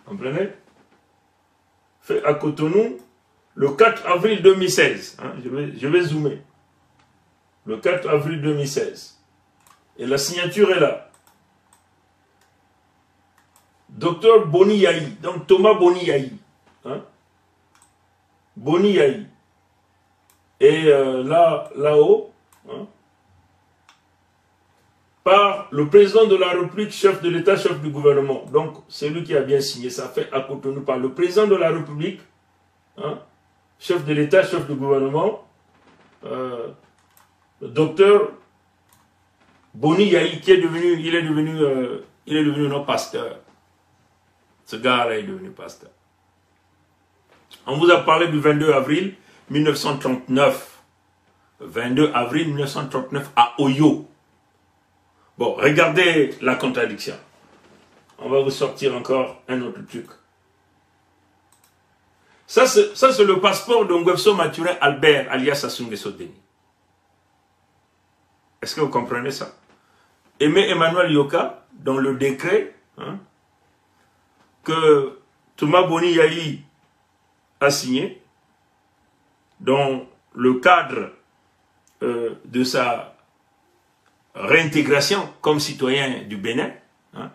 Comprenez? Fait à Cotonou le 4 avril 2016. Hein, je vais zoomer. Le 4 avril 2016. Et la signature est là. Docteur Boni Yahi. Donc Thomas Boni Yahi. Hein? Boni Yahi. Et là-haut, hein, par le président de la République, chef de l'État, chef du gouvernement. Donc, c'est lui qui a bien signé ça, fait à Cotonou par le président de la République, hein, chef de l'État, chef du gouvernement, le docteur Boni Yahi, qui est devenu, il est devenu notre pasteur. Ce gars-là est devenu pasteur. On vous a parlé du 22 avril 1939. 22 avril 1939 à Oyo. Bon, regardez la contradiction. On va vous sortir encore un autre truc. Ça, c'est le passeport de Ngwefso Mathurin Albert, alias Sassou Nguesso Deni. Est-ce que vous comprenez ça? Aimé Emmanuel Yoka, dans le décret, hein, que Thomas Boni Yahi a signé, dans le cadre de sa réintégration comme citoyen du Bénin, hein,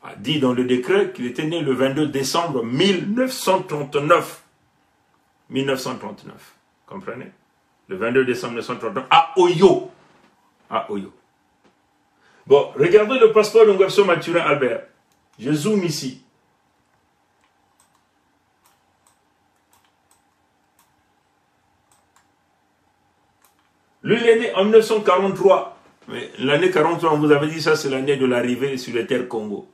a dit dans le décret qu'il était né le 22 décembre 1939. 1939, comprenez? Le 22 décembre 1939, à Oyo. À Oyo. Bon, regardez le passeport de Ngwefso Mathurin Albert. Je zoome ici. Lui, il est né en 1943. Mais l'année 43, on vous avait dit ça, c'est l'année de l'arrivée sur les terres Congo.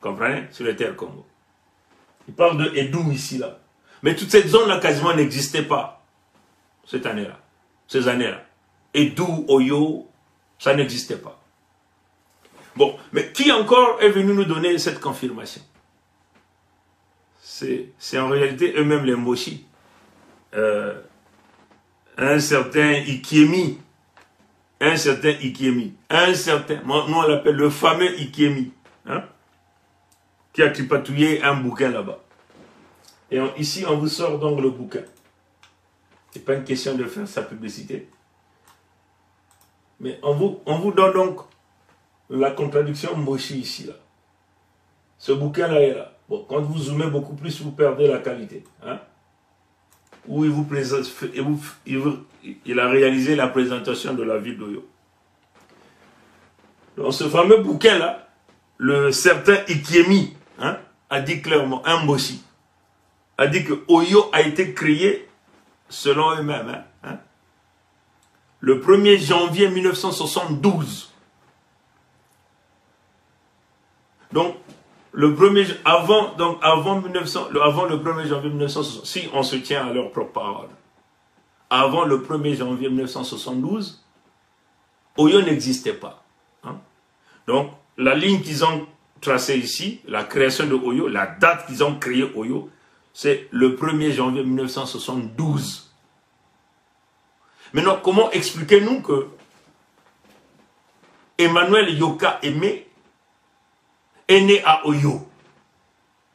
Comprenez? Sur les terres Congo. Il parle de Edou ici, là. Mais toute cette zone-là quasiment n'existait pas. Cette année-là. Ces années-là. Edou, Oyo, ça n'existait pas. Bon, mais qui encore est venu nous donner cette confirmation? C'est en réalité eux-mêmes les Moshi. Un certain Ikiemi. Un certain Ikiemi. Un certain, nous on l'appelle le fameux Ikiemi. Hein, qui a tripatouillé un bouquin là-bas. Et ici, on vous sort donc le bouquin. Ce n'est pas une question de faire sa publicité. Mais on vous donne donc la contradiction Moshi ici, là. Ce bouquin-là est là. Bon, quand vous zoomez beaucoup plus, vous perdez la qualité. Hein? Où il vous présente, il a réalisé la présentation de la ville d'Oyo. Dans ce fameux bouquin-là, le certain Ikiemi, hein, a dit clairement, un Moshi, a dit que Oyo a été créé, selon eux-mêmes, hein, le 1er janvier 1972. Donc, le 1er, avant le 1er janvier 1972, si on se tient à leur propre parole, avant le 1er janvier 1972, Oyo n'existait pas. Hein? Donc, la ligne qu'ils ont tracée ici, la création de Oyo, la date qu'ils ont créé Oyo, c'est le 1er janvier 1972. Maintenant, comment expliquez-nous que Emmanuel Yoka Aimé est né à Oyo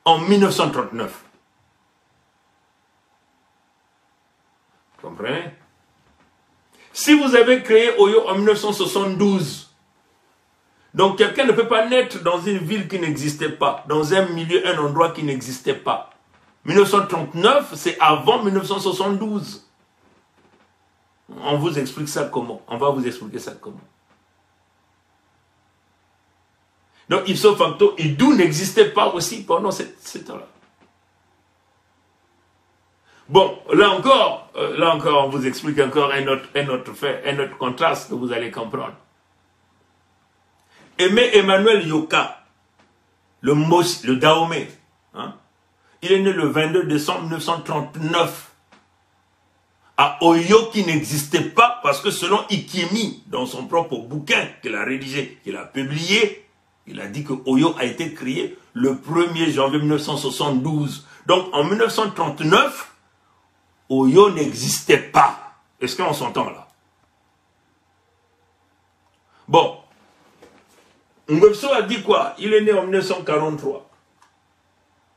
en 1939. Vous comprenez? Si vous avez créé Oyo en 1972, donc quelqu'un ne peut pas naître dans une ville qui n'existait pas, dans un milieu, un endroit qui n'existait pas. 1939, c'est avant 1972. On vous explique ça comment? On va vous expliquer ça comment? Donc, ipso facto, Edou n'existait pas aussi pendant cette temps-là. Bon, là encore, on vous explique encore un autre fait, un autre contraste que vous allez comprendre. Aimé Emmanuel Yoka, le Dahomey, hein, il est né le 22 décembre 1939 à Oyo qui n'existait pas parce que selon Ikiemi, dans son propre bouquin qu'il a rédigé, qu'il a publié, il a dit que Oyo a été créé le 1er janvier 1972. Donc en 1939, Oyo n'existait pas. Est-ce qu'on s'entend là? Bon, Nguesso a dit quoi? Il est né en 1943.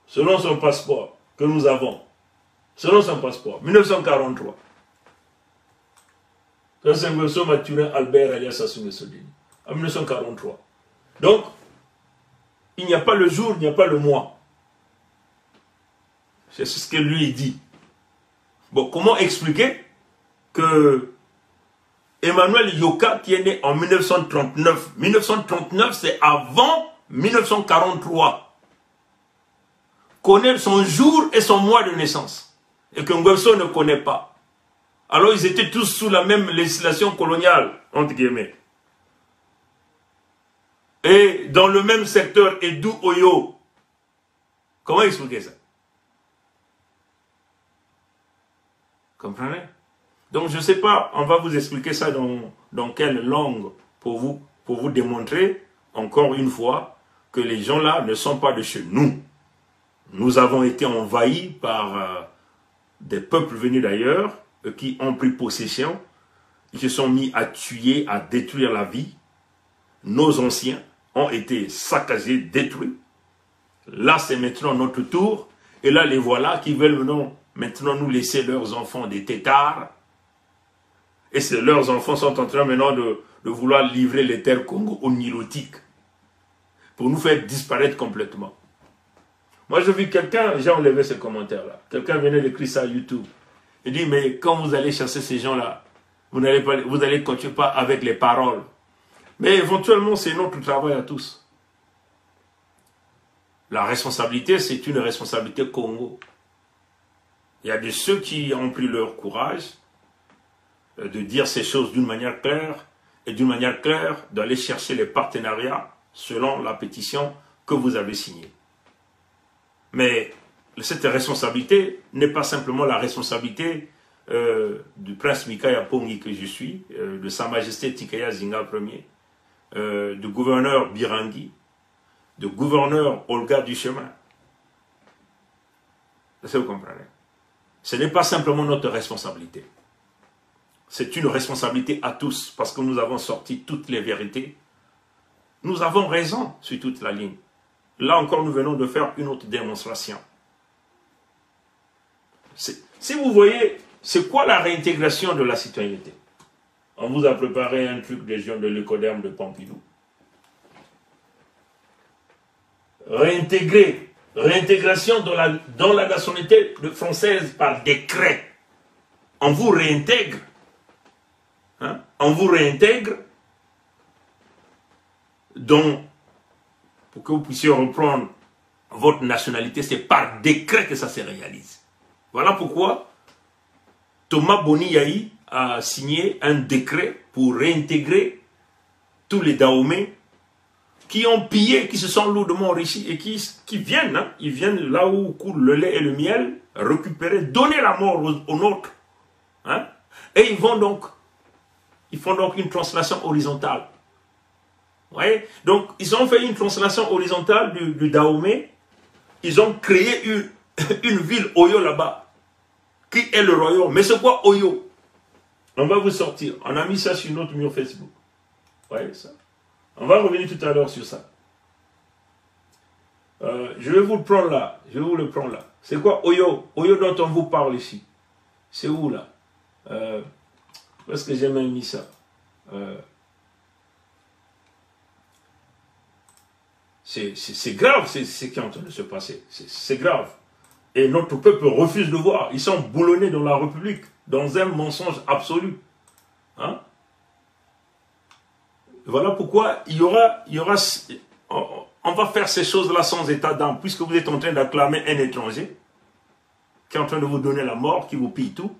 Selon son passeport que nous avons. Selon son passeport. 1943. C'est Nguesso Mathurin Albert alias Sassou Nguesso Deni. En 1943. Donc, il n'y a pas le jour, il n'y a pas le mois. C'est ce que lui dit. Bon, comment expliquer que Emmanuel Yoka, qui est né en 1939, 1939 c'est avant 1943, connaît son jour et son mois de naissance, et que Nguesso ne connaît pas. Alors ils étaient tous sous la même législation coloniale, entre guillemets. Et dans le même secteur, Edou Oyo. Comment expliquer ça? Comprenez? Donc je ne sais pas, on va vous expliquer ça dans quelle langue pour vous démontrer, encore une fois, que les gens là ne sont pas de chez nous. Nous avons été envahis par des peuples venus d'ailleurs, qui ont pris possession, ils se sont mis à tuer, à détruire la vie. Nos anciens ont été saccagés, détruits. Là, c'est maintenant notre tour. Et là, les voilà qui veulent maintenant nous laisser leurs enfants des têtards. Et leurs enfants sont en train maintenant de vouloir livrer les terres Congo aux Nilotiques. Pour nous faire disparaître complètement. Moi, j'ai vu quelqu'un, j'ai enlevé ce commentaire-là. Quelqu'un venait d'écrire ça à YouTube. Il dit, mais quand vous allez chasser ces gens-là, vous allez continuer pas avec les paroles. Mais éventuellement, c'est notre travail à tous. La responsabilité, c'est une responsabilité Congo. Il y a de ceux qui ont pris leur courage de dire ces choses d'une manière claire, et d'une manière claire d'aller chercher les partenariats selon la pétition que vous avez signée. Mais cette responsabilité n'est pas simplement la responsabilité du prince Mikaya Pongi que je suis, de Sa Majesté Tikaya Zinga Ier, du gouverneur Birangi, du gouverneur Olga Duchemin. Est-ce que vous comprenez? Ce n'est pas simplement notre responsabilité. C'est une responsabilité à tous, parce que nous avons sorti toutes les vérités. Nous avons raison sur toute la ligne. Là encore, nous venons de faire une autre démonstration. Si vous voyez, c'est quoi la réintégration de la citoyenneté? On vous a préparé un truc des gens de l'écoderme de Pompidou. Réintégration dans la nationalité française par décret. On vous réintègre. Hein? On vous réintègre pour que vous puissiez reprendre votre nationalité. C'est par décret que ça se réalise. Voilà pourquoi Thomas Boni Yahi a signé un décret pour réintégrer tous les Dahomey qui ont pillé, qui se sont lourdement enrichis et qui viennent, hein, ils viennent là où coule le lait et le miel, récupérer, donner la mort aux nôtres. Hein, et ils font donc une translation horizontale. Ouais, donc, ils ont fait une translation horizontale du Dahomey. Ils ont créé une ville Oyo là-bas, qui est le royaume. Mais c'est quoi Oyo? On va vous sortir. On a mis ça sur notre mur Facebook. Vous voyez ça? On va revenir tout à l'heure sur ça. Je vais vous le prendre là. Je vais vous le prendre là. C'est quoi Oyo? Oyo dont on vous parle ici. C'est où là? Où est-ce que j'ai même mis ça? C'est grave ce qui est en train de se passer. C'est grave. Et notre peuple refuse de voir. Ils sont boulonnés dans la République, dans un mensonge absolu. Hein? Voilà pourquoi on va faire ces choses-là sans état d'âme, puisque vous êtes en train d'acclamer un étranger qui est en train de vous donner la mort, qui vous pille tout.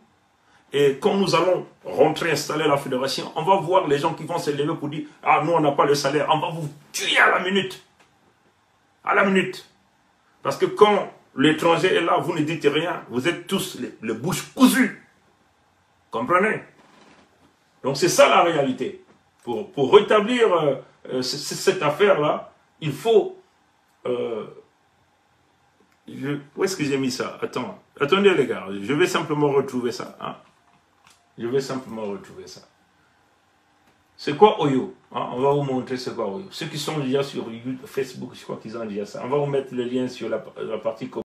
Et quand nous allons rentrer, installer la fédération, on va voir les gens qui vont se lever pour dire « Ah, nous, on n'a pas le salaire. » On va vous tuer à la minute. À la minute. Parce que quand l'étranger est là, vous ne dites rien. Vous êtes tous les bouches cousues. Comprenez? Donc c'est ça la réalité. Pour rétablir cette affaire-là, il faut... où est-ce que j'ai mis ça? Attendez les gars, je vais simplement retrouver ça. Hein? Je vais simplement retrouver ça. C'est quoi Oyo? On va vous montrer c'est quoi Oyo. Ceux qui sont déjà sur YouTube, Facebook, je crois qu'ils ont déjà ça. On va vous mettre le lien sur la partie